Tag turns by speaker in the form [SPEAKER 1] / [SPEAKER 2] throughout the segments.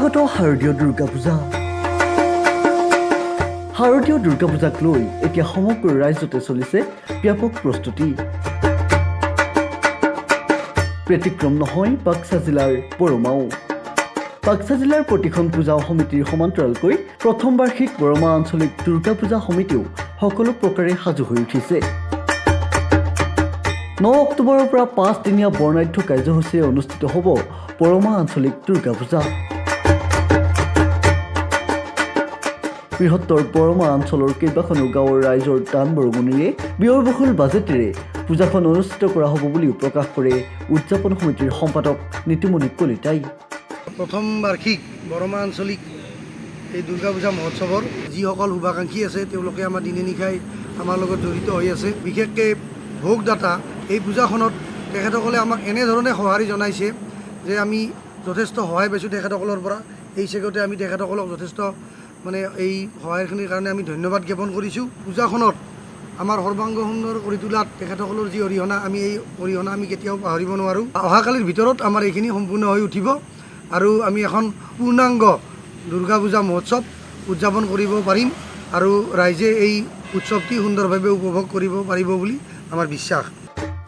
[SPEAKER 1] অনাগত শাৰদীয় দুৰ্গা পূজা। শাৰদীয় দুৰ্গা পূজাক লৈ এতিয়া সমগ্ৰ ৰাজ্যতে চলিছে ব্যাপক প্ৰস্তুতি। ব্যতিক্ৰম নহয় বাক্সা জিলাৰ বৰমাও। বাক্সা জিলাৰ প্ৰতিখন পূজা সমিতিৰ সমান্তৰালকৈ প্ৰথম বাৰ্ষিক বৰমা আঞ্চলিক দুৰ্গা পূজা সমিতিও সকলো প্ৰকাৰে সাজু হৈ উঠিছে। 9 অক্টোবৰৰ পৰা 5 দিনীয়া বৰ্ণাঢ্য কাৰ্যসূচীৰে অনুষ্ঠিত হ'ব বৰমা আঞ্চলিক দুৰ্গা পূজা। বৃহত্তৰ বৰমা অঞ্চলৰ কেইবাখনো গাঁৱৰ ৰাইজৰ দান বৰঙণিৰে ব্যয়বহুল বাজেটেৰে পূজাখন অনুষ্ঠিত কৰা হ'ব বুলিও প্ৰকাশ কৰে উদযাপন সমিতিৰ সম্পাদক নীতিমণি কলিতাই।
[SPEAKER 2] প্ৰথম বাৰ্ষিক বৰমা আঞ্চলিক এই দুৰ্গা পূজা মহোৎসৱৰ যিসকল শুভাকাংক্ষী আছে তেওঁলোকে আমাৰ দিনে নিশাই আমাৰ লগত জড়িত হৈ আছে। বিশেষকৈ ভোগদাতা এই পূজাখনত তেখেতসকলে আমাক এনেধৰণে সঁহাৰি জনাইছে যে আমি যথেষ্ট সহায় পাইছোঁ তেখেতসকলৰ পৰা। এই চেগতে আমি তেখেতসকলক যথেষ্ট এই সহায়খিনিৰ কাৰণে আমি ধন্যবাদ জ্ঞাপন কৰিছোঁ। পূজাখনত আমাৰ সৰ্বাংগ সুন্দৰ কৰি তোলাত তেখেতসকলৰ যি অৰিহণা এই অৰিহণা আমি কেতিয়াও পাহৰিব নোৱাৰোঁ। অহাকালিৰ ভিতৰত আমাৰ এইখিনি সম্পূৰ্ণ হৈ উঠিব আৰু আমি এখন পূৰ্ণাংগ দুৰ্গা পূজা মহোৎসৱ উদযাপন কৰিব পাৰিম আৰু ৰাইজে এই উৎসৱটি সুন্দৰভাৱে উপভোগ কৰিব পাৰিব বুলি আমাৰ বিশ্বাস।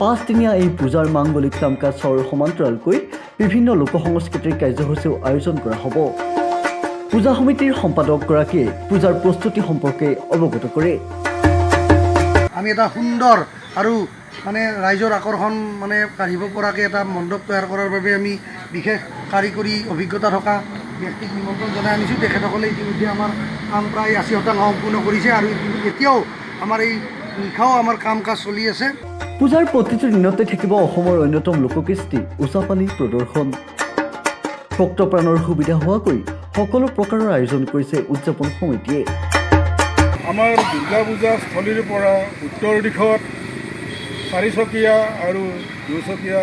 [SPEAKER 1] 5 দিনীয়া এই পূজাৰ মাংগলিক কাম কাজৰ সমান্তৰালকৈ বিভিন্ন লোক সংস্কৃতিৰ কাৰ্যসূচীও আয়োজন কৰা হ'ব। পূজা সমিতিৰ সম্পাদকগৰাকীয়ে পূজাৰ প্ৰস্তুতি সম্পৰ্কে অৱগত কৰে।
[SPEAKER 2] আমি এটা সুন্দৰ আৰু ৰাইজৰ আকৰ্ষণ কাঢ়িব পৰাকৈ এটা মণ্ডপ তৈয়াৰ কৰাৰ বাবে আমি বিশেষ কাৰিকৰী অভিজ্ঞতা থকা ব্যক্তিক নিমন্ত্ৰণ জনাই আনিছোঁ। তেখেতসকলে ইতিমধ্যে আমাৰ কাম প্ৰায় 80% সম্পূৰ্ণ কৰিছে আৰু এতিয়াও আমাৰ এই নিশাও আমাৰ কাম কাজ চলি আছে।
[SPEAKER 1] পূজাৰ প্ৰতিটো দিনতে থাকিব অসমৰ অন্যতম লোককৃষ্টি ওচাপালি প্ৰদৰ্শন। ভক্তপ্ৰাণৰ সুবিধা হোৱাকৈ সকলো প্ৰকাৰৰ আয়োজন কৰিছে উদযাপন সমিতিয়ে।
[SPEAKER 3] আমাৰ দুৰ্গা পূজা স্থলীৰ পৰা উত্তৰ দিশত 4চকীয়া আৰু 2চকীয়া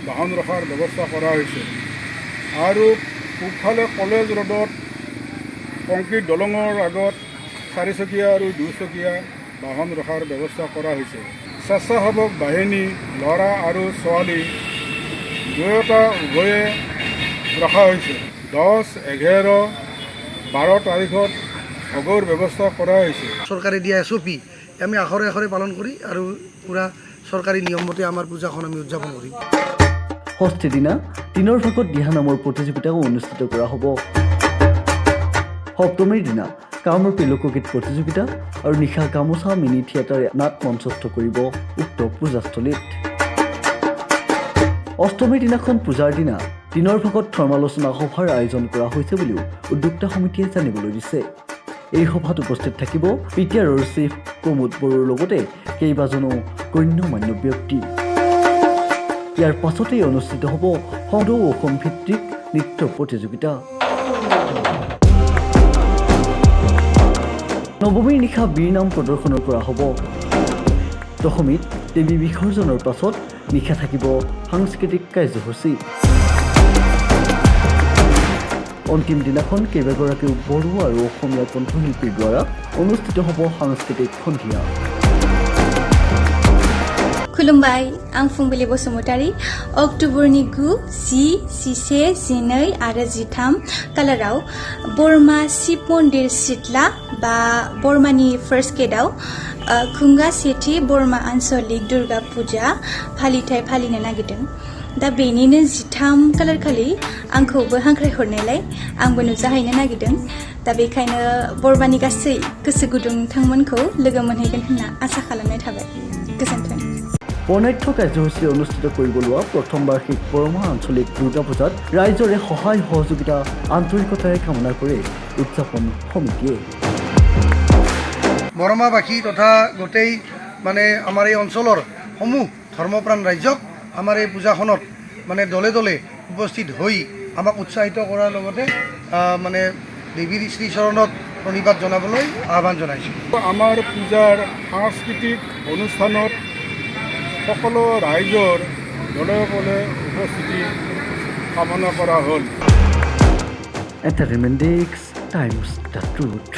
[SPEAKER 3] বাহন ৰখাৰ ব্যৱস্থা কৰা হৈছে আৰু পূবফালে কলেজ ৰোডত কংক্ৰিট দলঙৰ আগত 4চকীয়া আৰু 2চকীয়া বাহন ৰখাৰ ব্যৱস্থা কৰা হৈছে। স্বেচ্ছাসেৱক বাহিনী ল'ৰা আৰু ছোৱালী দুয়োটা উভয়ে ৰখা হৈছে। 10, 11, 12 তাৰিখত ভোগৰ ব্যৱস্থা কৰা হৈছে।
[SPEAKER 2] চৰকাৰে দিয়া SOP আমি আখৰে আখৰে পালন কৰি আৰু পূৰা চৰকাৰী নিয়মমতে আমাৰ পূজাখন আমি উদযাপন কৰিম।
[SPEAKER 1] ষষ্ঠী দিনা দিনৰ ভাগত দিহানামৰ প্ৰতিযোগিতাও অনুষ্ঠিত কৰা হ'ব। সপ্তমীৰ দিনা কামৰূপী লোকগীত প্ৰতিযোগিতা আৰু নিশা গামোচা মিনি থিয়েটাৰে নাট মঞ্চস্থ কৰিব উক্ত পূজাস্থলীত। অষ্টমীৰ দিনাখন পূজাৰ দিনা দিনৰ ভাগত ধৰ্মালোচনা সভাৰ আয়োজন কৰা হৈছে বুলিও উদ্যোক্তা সমিতিয়ে জানিবলৈ দিছে। এই সভাত উপস্থিত থাকিব PTRৰ চিফ প্ৰমোদ বড়োৰ লগতে কেইবাজনো গণ্যমান্য ব্যক্তি। ইয়াৰ পাছতেই অনুষ্ঠিত হ'ব সদৌ অসম ভিত্তিক নৃত্য প্ৰতিযোগিতা। নৱমীৰ নিশা বীৰ নাম প্ৰদৰ্শনৰ কৰা হ'ব। দশমীত দেৱী বিসৰ্জনৰ পাছত নিশা থাকিব সাংস্কৃতিক কাৰ্যসূচী। অন্তিম দিনাখন কেইবাগৰাকীও বড়ো আৰু অসমীয়া কণ্ঠশিল্পীৰ দ্বাৰা অনুষ্ঠিত হ'ব সাংস্কৃতিক সন্ধিয়া।
[SPEAKER 4] खुलुमबाय, आं फुंबिलि बसुमतारी। अक्ट'बरनि 9, 10, 11, 12 आरो 13 कालाराव बरमा शिब मन्दिर सिथला बा बरमानि फार्स्ट गेटआव खुंगा सेथि बरमा आन्चलिक दुर्गा पूजा फालिथाय फालिनो नागिरदों। दा बेनिनो 13 कालार खालि आंखौबो हांख्रायहरनायलाय आंबो नुजाहैनो नागिरदों। दा बेखायनो बरमानि गासै गोसो गुदुं नोंथांमोनखौ लोगो मोनहैगोन होनना आसा खालामनाय थाबाय। गोजोन्थों।
[SPEAKER 1] বৰ্ণাঢ্য কাৰ্যসূচী অনুষ্ঠিত কৰিব লোৱা প্ৰথম বাৰ্ষিক বৰমা আঞ্চলিক দুৰ্গা পূজাত ৰাইজৰে সহায় সহযোগিতা আন্তৰিকতাৰে কামনা কৰে উদযাপন সমিতিয়ে।
[SPEAKER 2] বৰমাবাসী তথা গোটেই আমাৰ এই অঞ্চলৰ সমূহ ধৰ্মপ্ৰাণ ৰাইজক আমাৰ এই পূজাখনত দলে দলে উপস্থিত হৈ আমাক উৎসাহিত কৰাৰ লগতে দেৱীৰ শ্ৰীচৰণত প্ৰণিপাত জনাবলৈ আহ্বান জনাইছোঁ।
[SPEAKER 3] আমাৰ পূজাৰ সাংস্কৃতিক অনুষ্ঠানত সকলো ৰাইজৰ দলে বলে উপস্থিতি কামনা কৰা হ'ল।
[SPEAKER 1] Entertainment desk, times the truth.